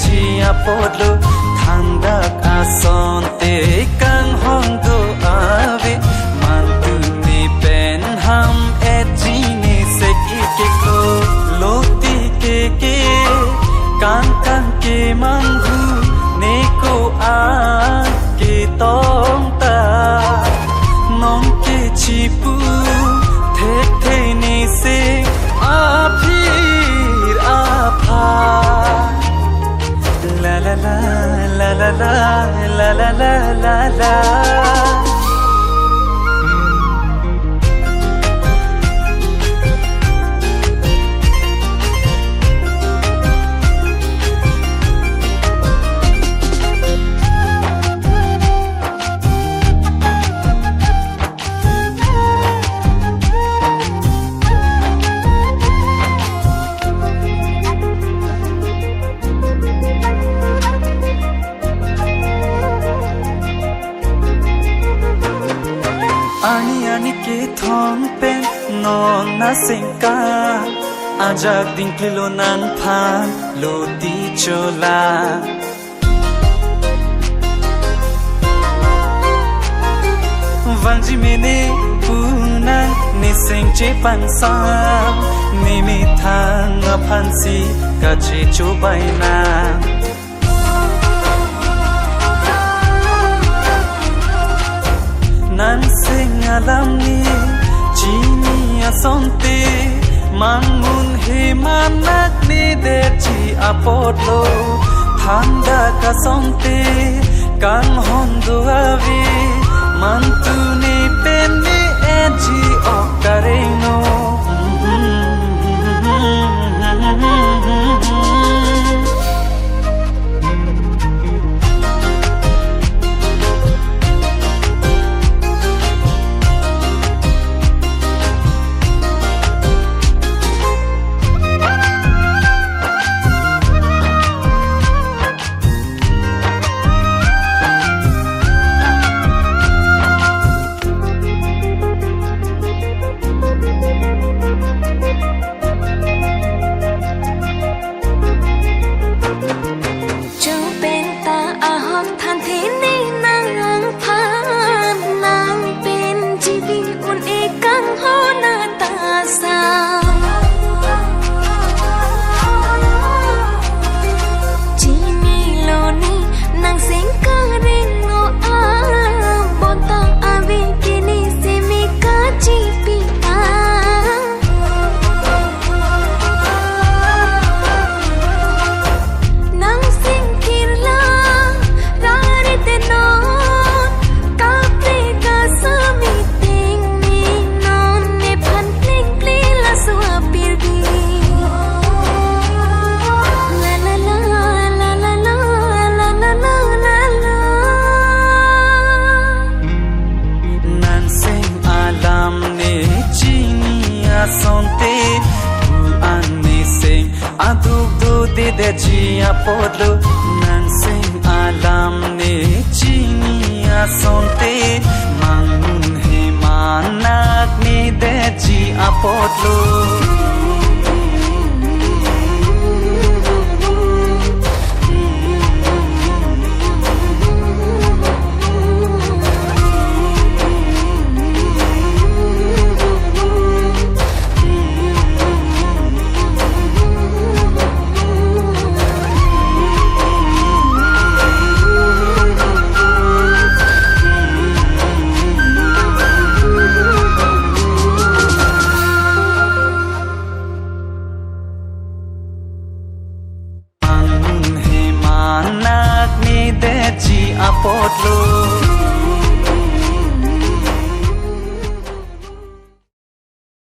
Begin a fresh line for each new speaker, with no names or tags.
chia podlo thanda asonte kang hondo ave mantu ni pen ham etini seki ke ko loti ke kan ke manghu neko a ke tong ta nong ke chipu the ni se a phir a pha la la la la la la la la la la la ani ke thong pen non na singka ajak ding kilo nan phan lo ti chola vanji mene puna ni sing che pan sa ni mi thang phan si ka che chu bai na nan sing alam ni chini asonte mangun he manak ni de chi apotlo thanda ka sonte kan hondo avi mantu ni penni eji okareno sonte ani sing aduk do de de chia podlo nan sing alam ne chini asonte mangun he manak ni de chi apodlo apotlo